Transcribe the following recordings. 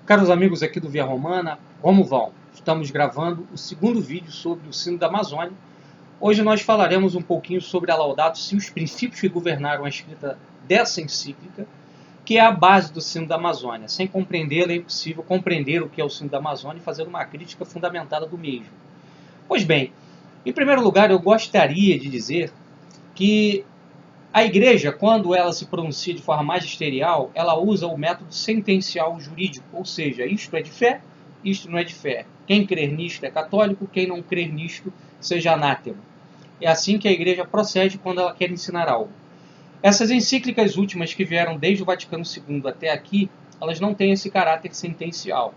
Caros amigos aqui do Via Romana, como vão? Estamos gravando o segundo vídeo sobre o Sino da Amazônia. Hoje nós falaremos um pouquinho sobre a Laudato Si, os princípios que governaram a escrita dessa encíclica, que é a base do Sino da Amazônia. Sem compreendê-la é impossível compreender o que é o Sino da Amazônia e fazer uma crítica fundamentada do mesmo. Pois bem, em primeiro lugar eu gostaria de dizer que a Igreja, quando ela se pronuncia de forma magisterial, ela usa o método sentencial jurídico, ou seja, isto é de fé, isto não é de fé. Quem crer nisto é católico, quem não crer nisto seja anátema. É assim que a Igreja procede quando ela quer ensinar algo. Essas encíclicas últimas que vieram desde o Vaticano II até aqui, elas não têm esse caráter sentencial.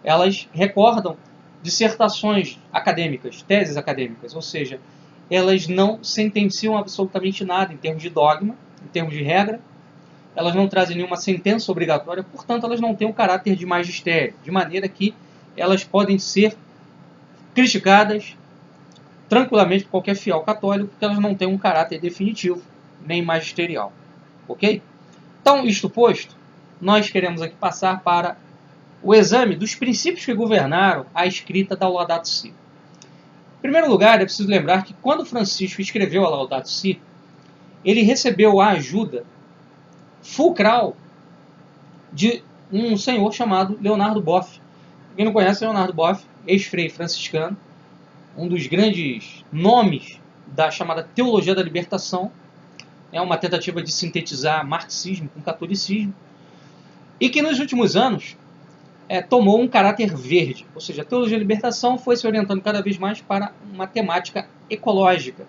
Elas recordam dissertações acadêmicas, teses acadêmicas, ou seja, elas não sentenciam absolutamente nada em termos de dogma, em termos de regra, elas não trazem nenhuma sentença obrigatória, portanto elas não têm o caráter de magistério, de maneira que elas podem ser criticadas tranquilamente por qualquer fiel católico, porque elas não têm um caráter definitivo, nem magisterial. Ok? Então, isto posto, nós queremos aqui passar para o exame dos princípios que governaram a escrita da Laudato Si. Em primeiro lugar, é preciso lembrar que quando Francisco escreveu a Laudato Si, ele recebeu a ajuda fulcral de um senhor chamado Leonardo Boff. Quem não conhece Leonardo Boff, ex-frei franciscano, um dos grandes nomes da chamada Teologia da Libertação, é uma tentativa de sintetizar marxismo com catolicismo, e que nos últimos anos tomou um caráter verde, ou seja, a teologia da libertação foi se orientando cada vez mais para uma temática ecológica.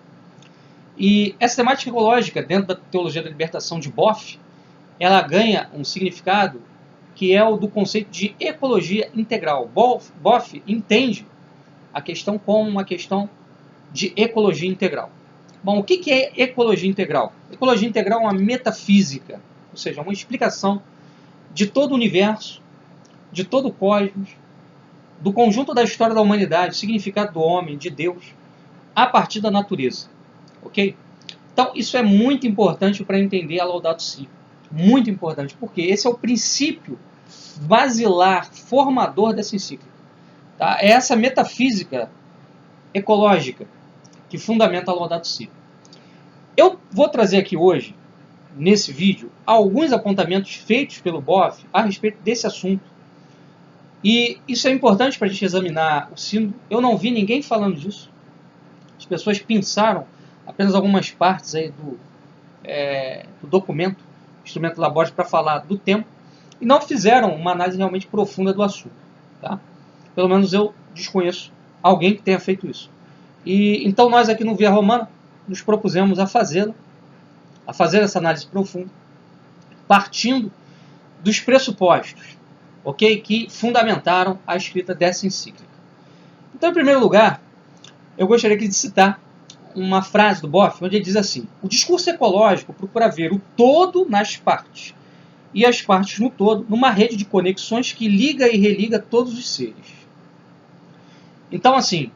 E essa temática ecológica, dentro da teologia da libertação de Boff, ela ganha um significado que é o do conceito de ecologia integral. Boff entende a questão como uma questão de ecologia integral. Bom, o que é ecologia integral? Ecologia integral é uma metafísica, ou seja, uma explicação de todo o universo, de todo o cosmos, do conjunto da história da humanidade, significado do homem, de Deus, a partir da natureza. Ok? Então, isso é muito importante para entender a Laudato Si. Muito importante, porque esse é o princípio basilar, formador dessa encíclica. Tá? É essa metafísica ecológica que fundamenta a Laudato Si. Eu vou trazer aqui hoje, nesse vídeo, alguns apontamentos feitos pelo Boff a respeito desse assunto. E isso é importante para a gente examinar o Sino. Eu não vi ninguém falando disso. As pessoas pensaram apenas algumas partes aí do documento, instrumento Laborde, para falar do tempo, e não fizeram uma análise realmente profunda do assunto. Tá? Pelo menos eu desconheço alguém que tenha feito isso. E então nós aqui no Via Romana nos propusemos a fazer essa análise profunda, partindo dos pressupostos, ok, que fundamentaram a escrita dessa encíclica. Então, em primeiro lugar, eu gostaria aqui de citar uma frase do Boff, onde ele diz assim: o discurso ecológico procura ver o todo nas partes, e as partes no todo, numa rede de conexões que liga e religa todos os seres. Então, assim,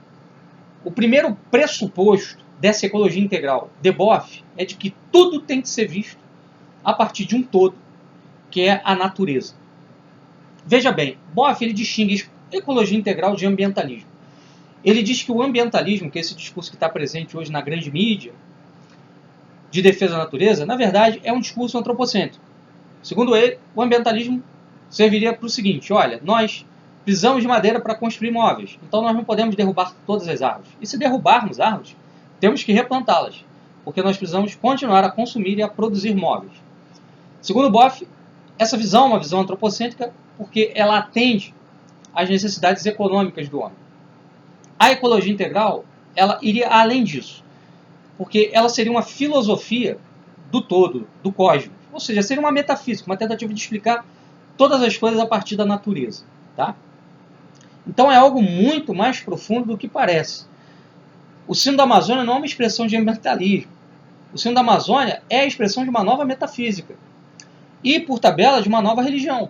o primeiro pressuposto dessa ecologia integral de Boff é de que tudo tem que ser visto a partir de um todo, que é a natureza. Veja bem, Boff ele distingue ecologia integral de ambientalismo. Ele diz que o ambientalismo, que é esse discurso que está presente hoje na grande mídia, de defesa da natureza, na verdade é um discurso antropocêntrico. Segundo ele, o ambientalismo serviria para o seguinte: olha, nós precisamos de madeira para construir móveis, então nós não podemos derrubar todas as árvores. E se derrubarmos árvores, temos que replantá-las, porque nós precisamos continuar a consumir e a produzir móveis. Segundo Boff, essa visão é uma visão antropocêntrica porque ela atende às necessidades econômicas do homem. A ecologia integral, ela iria além disso, porque ela seria uma filosofia do todo, do cosmos. Ou seja, seria uma metafísica, uma tentativa de explicar todas as coisas a partir da natureza. Tá? Então é algo muito mais profundo do que parece. O Sino da Amazônia não é uma expressão de ambientalismo. O Sino da Amazônia é a expressão de uma nova metafísica. E, por tabela, de uma nova religião.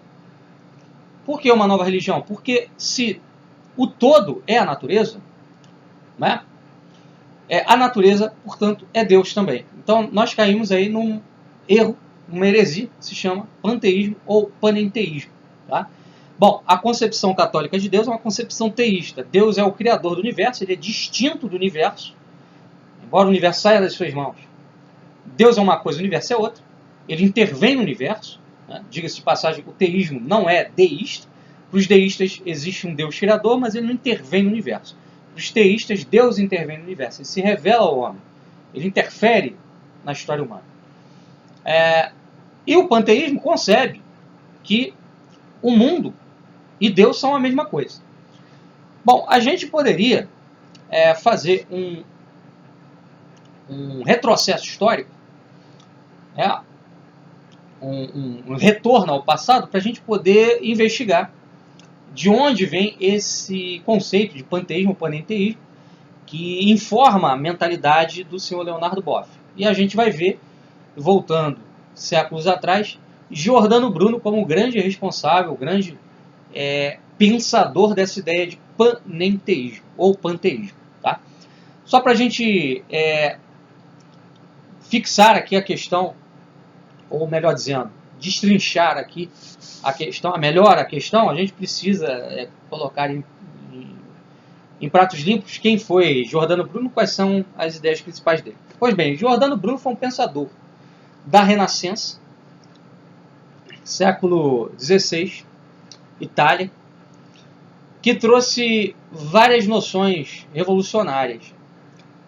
Por que uma nova religião? Porque se o todo é a natureza, né? A natureza, portanto, é Deus também. Então, nós caímos aí num erro, uma heresia, que se chama panteísmo ou panenteísmo. Tá? Bom, a concepção católica de Deus é uma concepção teísta. Deus é o criador do universo, ele é distinto do universo, embora o universo saia das suas mãos. Deus é uma coisa, o universo é outra. Ele intervém no universo. Né? Diga-se de passagem, o teísmo não é deísta. Para os deístas existe um Deus criador, mas ele não intervém no universo. Para os teístas, Deus intervém no universo. Ele se revela ao homem. Ele interfere na história humana. E o panteísmo concebe que o mundo e Deus são a mesma coisa. Bom, a gente poderia fazer um retrocesso histórico, um retorno ao passado, para a gente poder investigar de onde vem esse conceito de panteísmo, panenteísmo, que informa a mentalidade do senhor Leonardo Boff. E a gente vai ver, voltando séculos atrás, Giordano Bruno como o grande responsável, o grande pensador dessa ideia de panenteísmo, ou panteísmo. Tá? Só para a gente fixar aqui a questão, ou melhor dizendo, destrinchar aqui a questão, melhor a questão, a gente precisa colocar em pratos limpos quem foi Giordano Bruno, quais são as ideias principais dele. Pois bem, Giordano Bruno foi um pensador da Renascença, século XVI, Itália, que trouxe várias noções revolucionárias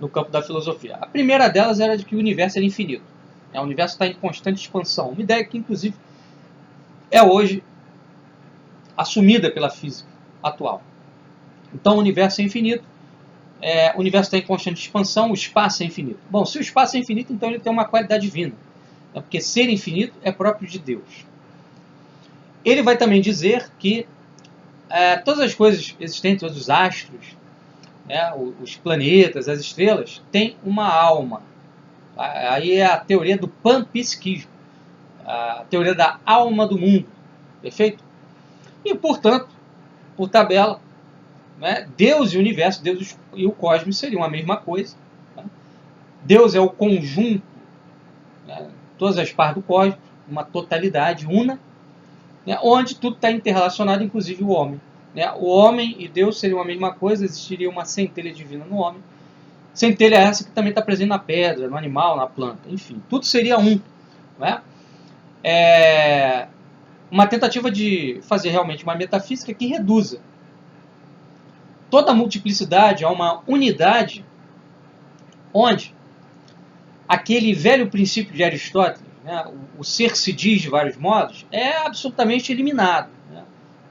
no campo da filosofia. A primeira delas era de que o universo era infinito. O universo está em constante expansão. Uma ideia que, inclusive, é hoje assumida pela física atual. Então, o universo é infinito. O universo está em constante expansão. O espaço é infinito. Bom, se o espaço é infinito, então ele tem uma qualidade divina. Porque ser infinito é próprio de Deus. Ele vai também dizer que todas as coisas existentes, todos os astros, os planetas, as estrelas, têm uma alma. Aí é a teoria do panpsiquismo, a teoria da alma do mundo, perfeito? E, portanto, por tabela, Deus e o universo, Deus e o cosmos seriam a mesma coisa. Deus é o conjunto, todas as partes do cosmos, uma totalidade una, onde tudo está interrelacionado, inclusive o homem. O homem e Deus seriam a mesma coisa, existiria uma centelha divina no homem. Centelha essa que também está presente na pedra, no animal, na planta, enfim, tudo seria um. Uma tentativa de fazer realmente uma metafísica que reduza toda a multiplicidade a uma unidade, onde aquele velho princípio de Aristóteles, o ser se diz de vários modos, é absolutamente eliminado.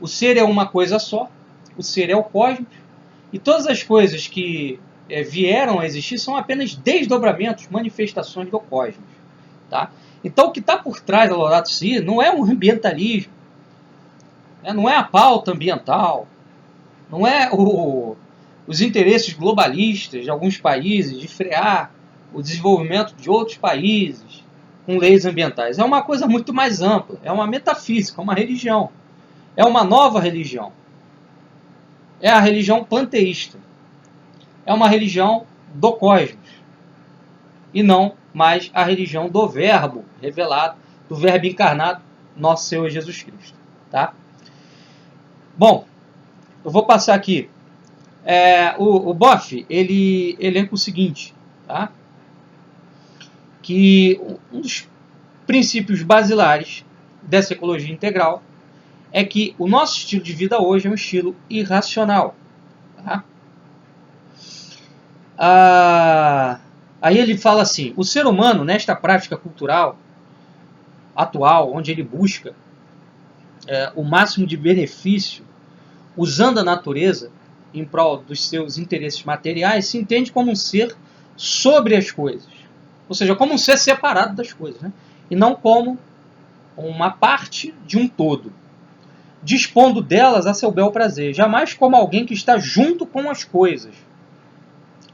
O ser é uma coisa só, o ser é o cosmos, e todas as coisas que vieram a existir são apenas desdobramentos, manifestações do cosmos. Tá? Então, o que está por trás da Laudato Si não é um ambientalismo, não é a pauta ambiental, não é os interesses globalistas de alguns países de frear o desenvolvimento de outros países com leis ambientais. É uma coisa muito mais ampla, é uma metafísica, uma religião, é uma nova religião. É a religião panteísta. É uma religião do cosmos. E não mais a religião do verbo revelado, do verbo encarnado, nosso Senhor Jesus Cristo. Tá? Bom, eu vou passar aqui. O Boff, ele elenca o seguinte, tá? Que um dos princípios basilares dessa ecologia integral é que o nosso estilo de vida hoje é um estilo irracional. Tá? Aí ele fala assim, o ser humano, nesta prática cultural atual, onde ele busca o máximo de benefício, usando a natureza em prol dos seus interesses materiais, se entende como um ser sobre as coisas. Ou seja, como um ser separado das coisas, e não como uma parte de um todo, dispondo delas a seu bel prazer, jamais como alguém que está junto com as coisas,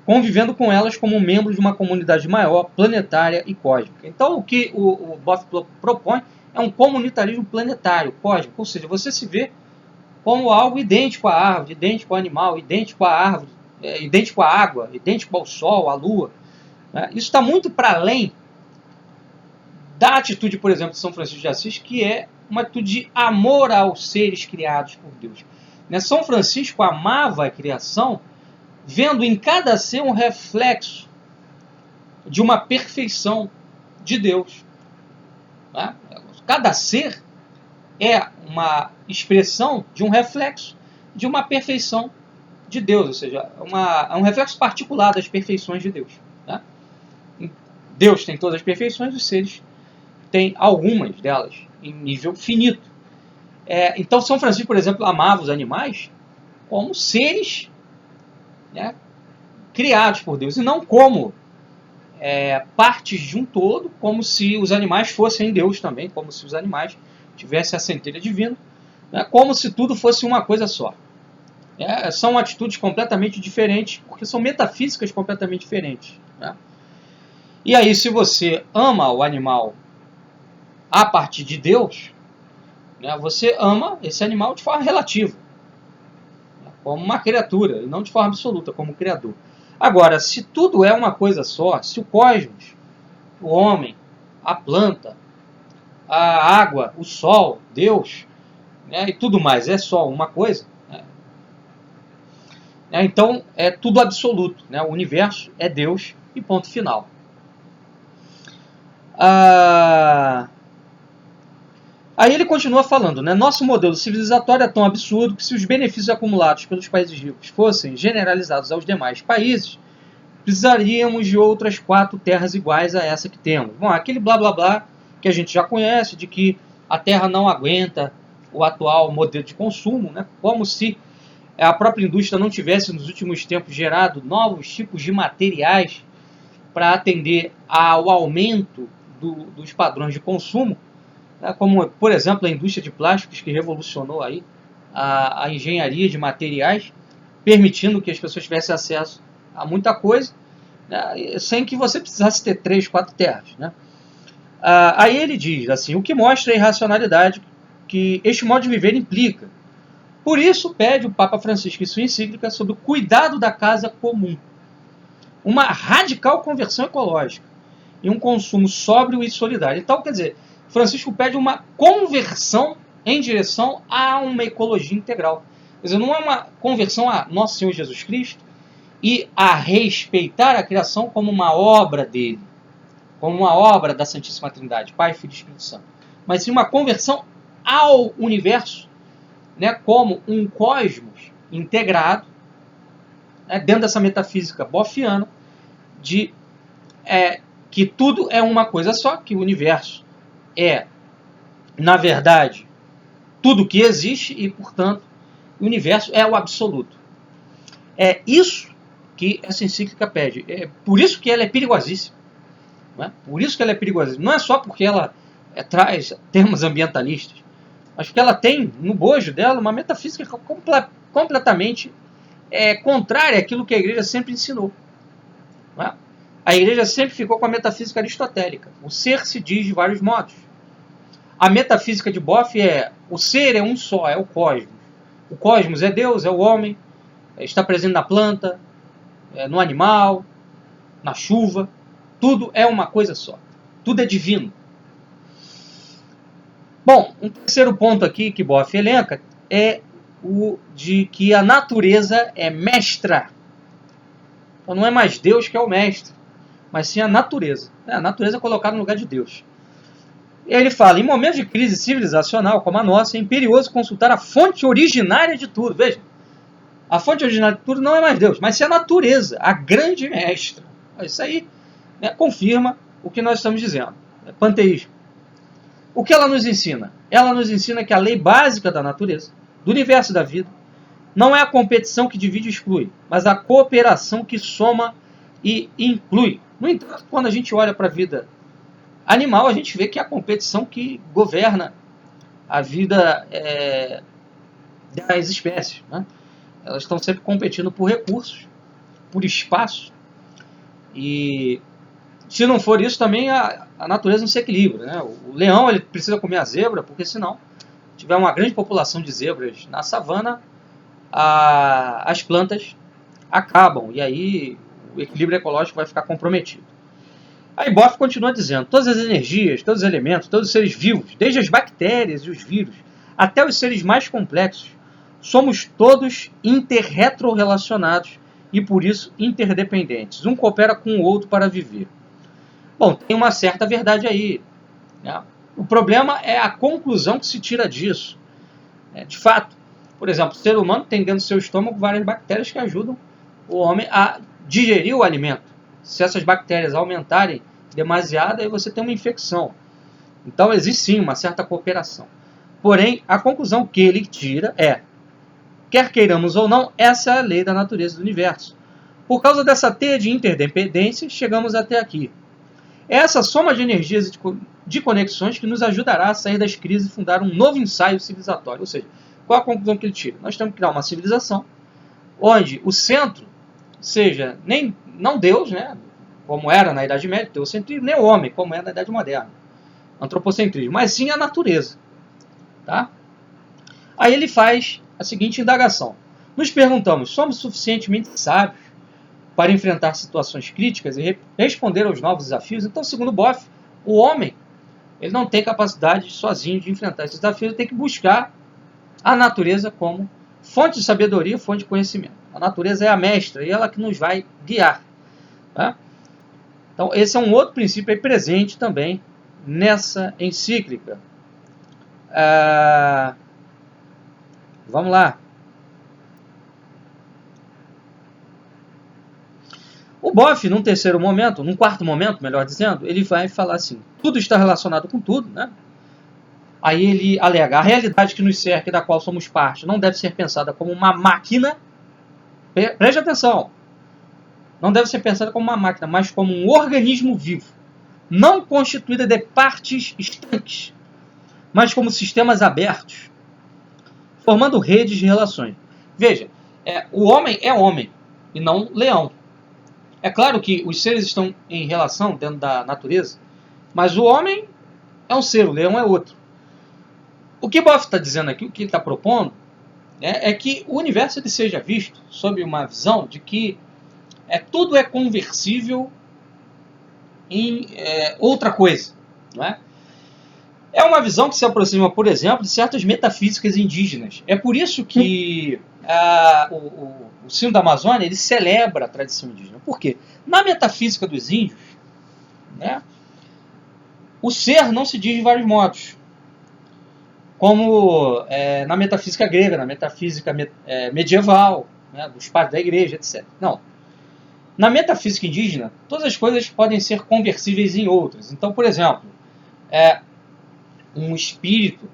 convivendo com elas como membro de uma comunidade maior, planetária e cósmica. Então, o que o Boff propõe é um comunitarismo planetário, cósmico, ou seja, você se vê como algo idêntico à árvore, idêntico ao animal, idêntico à árvore, idêntico à água, idêntico ao sol, à lua. Isso está muito para além da atitude, por exemplo, de São Francisco de Assis, que é uma atitude de amor aos seres criados por Deus. São Francisco amava a criação, vendo em cada ser um reflexo de uma perfeição de Deus. Cada ser é uma expressão de um reflexo de uma perfeição de Deus, ou seja, é um reflexo particular das perfeições de Deus. Deus tem todas as perfeições, os seres têm algumas delas em nível finito. Então São Francisco, por exemplo, amava os animais como seres, né, criados por Deus, e não como partes de um todo, como se os animais fossem Deus também, como se os animais tivessem a centelha divina, né, como se tudo fosse uma coisa só. São atitudes completamente diferentes, porque são metafísicas completamente diferentes. Né? E aí, se você ama o animal a partir de Deus, né, você ama esse animal de forma relativa, né, como uma criatura, e não de forma absoluta, como criador. Agora, se tudo é uma coisa só, se o cosmos, o homem, a planta, a água, o sol, Deus, né, e tudo mais é só uma coisa, né, então é tudo absoluto. Né, o universo é Deus e ponto final. Aí ele continua falando, né? Nosso modelo civilizatório é tão absurdo que se os benefícios acumulados pelos países ricos fossem generalizados aos demais países, precisaríamos de outras 4 terras iguais a essa que temos. Bom, aquele blá blá blá que a gente já conhece, de que a Terra não aguenta o atual modelo de consumo, né? Como se a própria indústria não tivesse nos últimos tempos gerado novos tipos de materiais para atender ao aumento dos padrões de consumo, né? Como, por exemplo, a indústria de plásticos, que revolucionou aí a engenharia de materiais, permitindo que as pessoas tivessem acesso a muita coisa, né? Sem que você precisasse ter 3, 4 terras. Né? Aí ele diz assim, o que mostra a irracionalidade que este modo de viver implica. Por isso pede o Papa Francisco em sua encíclica sobre o cuidado da casa comum, uma radical conversão ecológica e um consumo sóbrio e solidário. Então, quer dizer, Francisco pede uma conversão em direção a uma ecologia integral. Quer dizer, não é uma conversão a Nosso Senhor Jesus Cristo e a respeitar a criação como uma obra dele, como uma obra da Santíssima Trindade, Pai, Filho e Espírito Santo, mas sim uma conversão ao universo, né, como um cosmos integrado, né, dentro dessa metafísica boffiana, de que tudo é uma coisa só, que o universo é, na verdade, tudo que existe e, portanto, o universo é o absoluto. É isso que essa encíclica pede. É por isso que ela é perigosíssima. Né? Por isso que ela é perigosíssima. Não é só porque ela traz termos ambientalistas, mas porque ela tem no bojo dela uma metafísica completamente contrária àquilo que a igreja sempre ensinou. Né? A igreja sempre ficou com a metafísica aristotélica. O ser se diz de vários modos. A metafísica de Boff o ser é um só, é o cosmos. O cosmos é Deus, é o homem, está presente na planta, no animal, na chuva. Tudo é uma coisa só. Tudo é divino. Bom, um terceiro ponto aqui que Boff elenca é o de que a natureza é mestra. Então não é mais Deus que é o mestre, mas sim a natureza. A natureza é colocada no lugar de Deus. E aí ele fala, em momentos de crise civilizacional como a nossa, é imperioso consultar a fonte originária de tudo. Veja, a fonte originária de tudo não é mais Deus, mas sim a natureza, a grande mestra. Isso aí, né, confirma o que nós estamos dizendo. É panteísmo. O que ela nos ensina? Ela nos ensina que a lei básica da natureza, do universo e da vida, não é a competição que divide e exclui, mas a cooperação que soma e inclui. No entanto, quando a gente olha para a vida animal, a gente vê que é a competição que governa a vida das espécies. Né? Elas estão sempre competindo por recursos, por espaço, e se não for isso, também a natureza não se equilibra. Né? O leão ele precisa comer a zebra, porque senão, se tiver uma grande população de zebras na savana, as plantas acabam, e aí o equilíbrio ecológico vai ficar comprometido. Aí Boff continua dizendo: todas as energias, todos os elementos, todos os seres vivos, desde as bactérias e os vírus, até os seres mais complexos, somos todos interretrorelacionados e, por isso, interdependentes. Um coopera com o outro para viver. Bom, tem uma certa verdade aí, né? O problema é a conclusão que se tira disso. De fato, por exemplo, o ser humano tem dentro do seu estômago várias bactérias que ajudam o homem a digerir o alimento. Se essas bactérias aumentarem demasiado, aí você tem uma infecção. Então existe sim uma certa cooperação. Porém, a conclusão que ele tira é: quer queiramos ou não, essa é a lei da natureza do universo. Por causa dessa teia de interdependência, chegamos até aqui. É essa soma de energias e de conexões que nos ajudará a sair das crises e fundar um novo ensaio civilizatório. Ou seja, qual a conclusão que ele tira? Nós temos que criar uma civilização onde o centro seja não Deus, né, como era na Idade Média, teocentrismo, nem o homem, como é na Idade Moderna, antropocentrismo, mas sim a natureza. Tá? Aí ele faz a seguinte indagação. Nos perguntamos: somos suficientemente sábios para enfrentar situações críticas e responder aos novos desafios? Então, segundo Boff, o homem ele não tem capacidade sozinho de enfrentar esses desafios, ele tem que buscar a natureza como fonte de sabedoria, fonte de conhecimento. A natureza é a mestra e ela que nos vai guiar. Tá? Então, esse é um outro princípio aí presente também nessa encíclica. Vamos lá. O Boff, num quarto momento, melhor dizendo, ele vai falar assim: tudo está relacionado com tudo, né? Aí ele alega: a realidade que nos cerca e da qual somos parte não deve ser pensada como uma máquina. Preste atenção. Não deve ser pensada como uma máquina, mas como um organismo vivo, não constituída de partes estanques, mas como sistemas abertos, formando redes de relações. Veja, o homem é homem e não leão. É claro que os seres estão em relação dentro da natureza, mas o homem é um ser, o leão é outro. O que Boff está dizendo aqui, o que ele está propondo, é que o universo ele seja visto sob uma visão de que tudo é conversível em outra coisa. Não é? É uma visão que se aproxima, por exemplo, de certas metafísicas indígenas. É por isso que o Sino da Amazônia ele celebra a tradição indígena. Por quê? Na metafísica dos índios, né, o ser não se diz de vários modos. Como na metafísica grega, na metafísica medieval, né, dos padres da igreja, etc. Não. Na metafísica indígena, todas as coisas podem ser conversíveis em outras. Então, por exemplo, um espírito,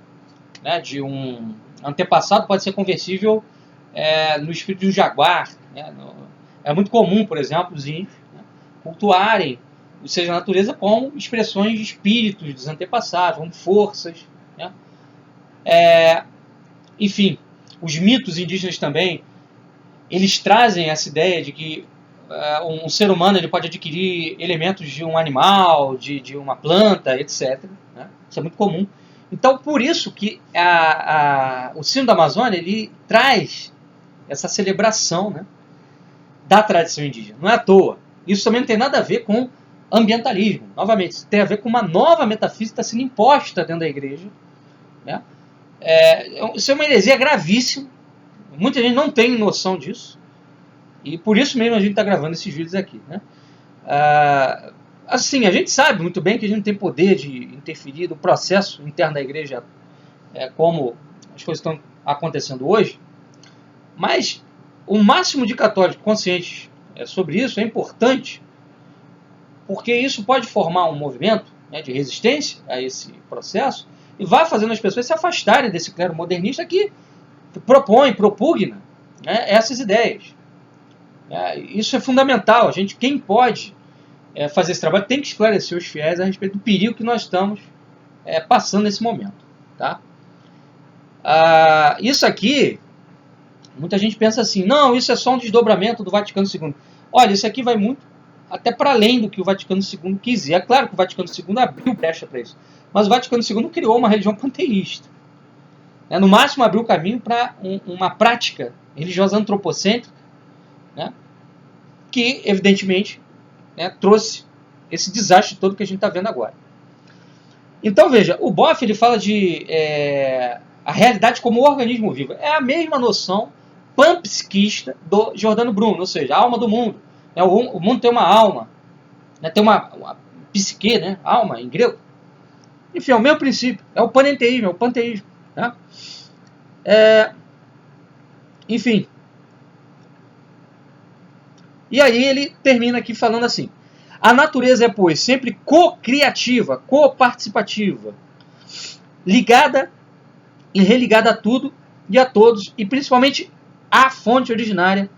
né, de um antepassado pode ser conversível no espírito de um jaguar. Né? É muito comum, por exemplo, os índios, né, cultuarem os seres da natureza com expressões de espíritos dos antepassados, como forças. Né? Enfim, os mitos indígenas também, eles trazem essa ideia de que um ser humano ele pode adquirir elementos de um animal, de uma planta, etc. Né? Isso é muito comum. Então, por isso que o Sino da Amazônia ele traz essa celebração, né, da tradição indígena. Não é à toa. Isso também não tem nada a ver com ambientalismo. Novamente, isso tem a ver com uma nova metafísica que está sendo imposta dentro da igreja. Né? Isso é uma heresia gravíssima. Muita gente não tem noção disso. E por isso mesmo a gente está gravando esses vídeos aqui. Né? Assim, a gente sabe muito bem que a gente não tem poder de interferir no processo interno da igreja, como as coisas estão acontecendo hoje, mas o máximo de católicos conscientes sobre isso é importante, porque isso pode formar um movimento, né, de resistência a esse processo e vai fazendo as pessoas se afastarem desse clero modernista que propugna, né, essas ideias. Isso é fundamental. Quem pode fazer esse trabalho tem que esclarecer os fiéis a respeito do perigo que nós estamos passando nesse momento. Tá? Isso aqui, muita gente pensa assim: não, isso é só um desdobramento do Vaticano II. Olha, isso aqui vai muito até para além do que o Vaticano II quis. É claro que o Vaticano II abriu brecha para isso, mas o Vaticano II criou uma religião panteísta. No máximo abriu o caminho para uma prática religiosa antropocêntrica, né, que evidentemente trouxe esse desastre todo que a gente está vendo agora. Então veja, o Boff ele fala de a realidade como organismo vivo. É a mesma noção panpsiquista do Giordano Bruno, ou seja, a alma do mundo. O mundo tem uma alma, né, tem uma psique, né, alma em grego. Enfim, é o mesmo princípio, é o panenteísmo, é o panteísmo. Né? Enfim. E aí ele termina aqui falando assim: a natureza é, pois, sempre co-criativa, co-participativa, ligada e religada a tudo e a todos, e principalmente à fonte originária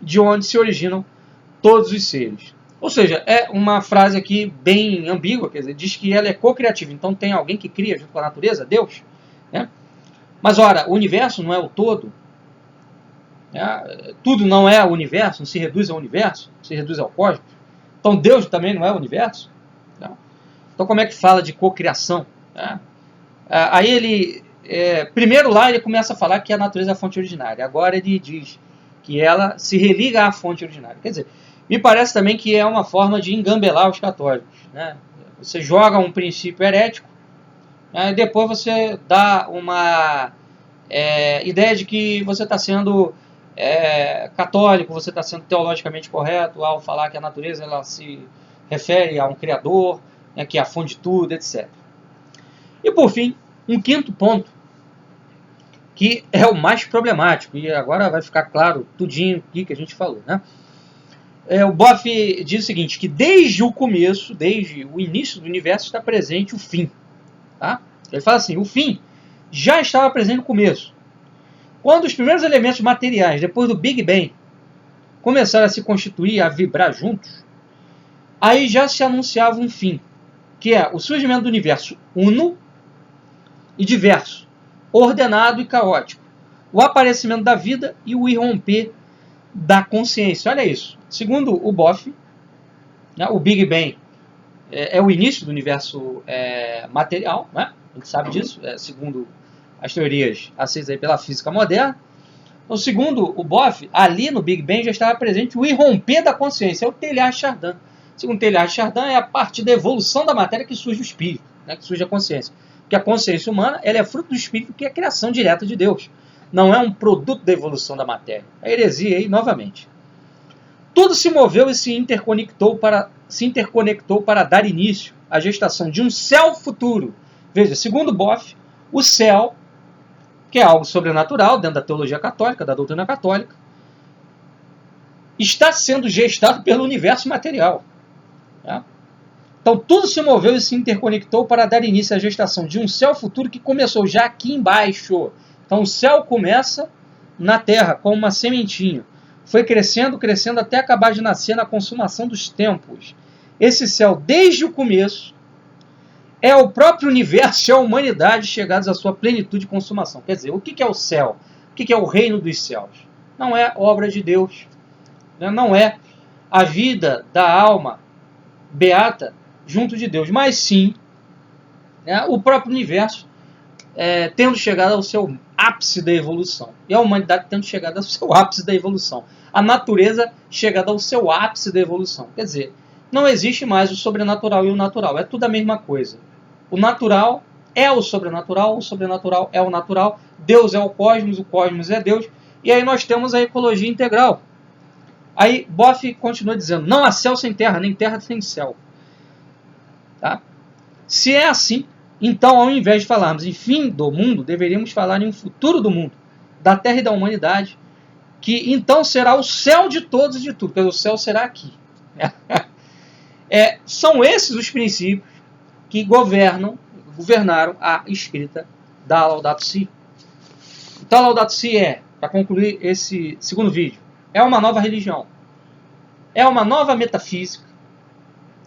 de onde se originam todos os seres. Ou seja, é uma frase aqui bem ambígua, quer dizer, diz que ela é co-criativa, então tem alguém que cria junto com a natureza, Deus. Né? Mas, ora, o universo não é o todo, tudo não é o universo, não se reduz ao universo, se reduz ao cosmos. Então Deus também não é o universo. Então como é que fala de cocriação? Aí ele, primeiro lá ele começa a falar que a natureza é a fonte originária. Agora ele diz que ela se religa à fonte originária. Quer dizer, me parece também que é uma forma de engambelar os católicos. Né? Você joga um princípio herético, depois você dá uma ideia de que você está sendo católico, você está sendo teologicamente correto ao falar que a natureza ela se refere a um Criador, né, que é a fonte de tudo, etc. E por fim, um quinto ponto, que é o mais problemático, e agora vai ficar claro tudinho aqui que a gente falou. Né? O Boff diz o seguinte, que desde o começo, desde o início do universo, está presente o fim. Tá? Ele fala assim, o fim já estava presente no começo. Quando os primeiros elementos materiais, depois do Big Bang, começaram a se constituir, a vibrar juntos, aí já se anunciava um fim, que é o surgimento do universo uno e diverso, ordenado e caótico, o aparecimento da vida e o irromper da consciência. Olha isso. Segundo o Boff, né, o Big Bang é o início do universo material, né? A gente sabe disso, segundo as teorias aceitas aí pela física moderna. Então, segundo o Boff, ali no Big Bang já estava presente o irromper da consciência, é o Teilhard de Chardin. Segundo Teilhard de Chardin, é a partir da evolução da matéria que surge o espírito, né, que surge a consciência. Porque a consciência humana ela é fruto do espírito, que é a criação direta de Deus. Não é um produto da evolução da matéria. A heresia aí, novamente. Tudo se moveu e se interconectou para dar início à gestação de um céu futuro. Veja, segundo Boff, o céu, que é algo sobrenatural dentro da teologia católica, da doutrina católica, está sendo gestado pelo universo material. Tá? Então tudo se moveu e se interconectou para dar início à gestação de um céu futuro que começou já aqui embaixo. Então o céu começa na terra, como uma sementinha. Foi crescendo, crescendo, até acabar de nascer na consumação dos tempos. Esse céu, desde o começo, é o próprio universo e a humanidade chegados à sua plenitude e consumação. Quer dizer, o que é o céu? O que é o reino dos céus? Não é obra de Deus. Não é a vida da alma beata junto de Deus, mas sim o próprio universo tendo chegado ao seu ápice da evolução. E a humanidade tendo chegado ao seu ápice da evolução. A natureza chegada ao seu ápice da evolução. Quer dizer, não existe mais o sobrenatural e o natural. É tudo a mesma coisa. O natural é o sobrenatural é o natural, Deus é o cosmos é Deus. E aí nós temos a ecologia integral. Aí Boff continua dizendo, não há céu sem terra, nem terra sem céu. Tá? Se é assim, então ao invés de falarmos em fim do mundo, deveríamos falar em um futuro do mundo, da terra e da humanidade, que então será o céu de todos e de tudo, porque o céu será aqui. São esses os princípios que governaram a escrita da Laudato Si. Então a Laudato Si para concluir esse segundo vídeo, é uma nova religião. É uma nova metafísica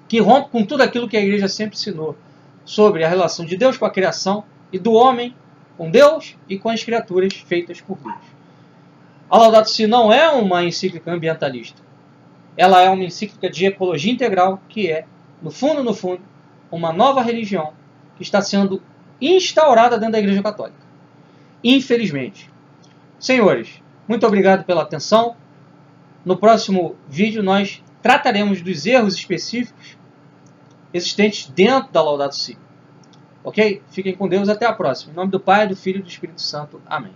que rompe com tudo aquilo que a igreja sempre ensinou sobre a relação de Deus com a criação e do homem com Deus e com as criaturas feitas por Deus. A Laudato Si não é uma encíclica ambientalista. Ela é uma encíclica de ecologia integral que é, no fundo, uma nova religião que está sendo instaurada dentro da Igreja Católica. Infelizmente. Senhores, muito obrigado pela atenção. No próximo vídeo nós trataremos dos erros específicos existentes dentro da Laudato Si. Ok? Fiquem com Deus, até a próxima. Em nome do Pai, do Filho e do Espírito Santo. Amém.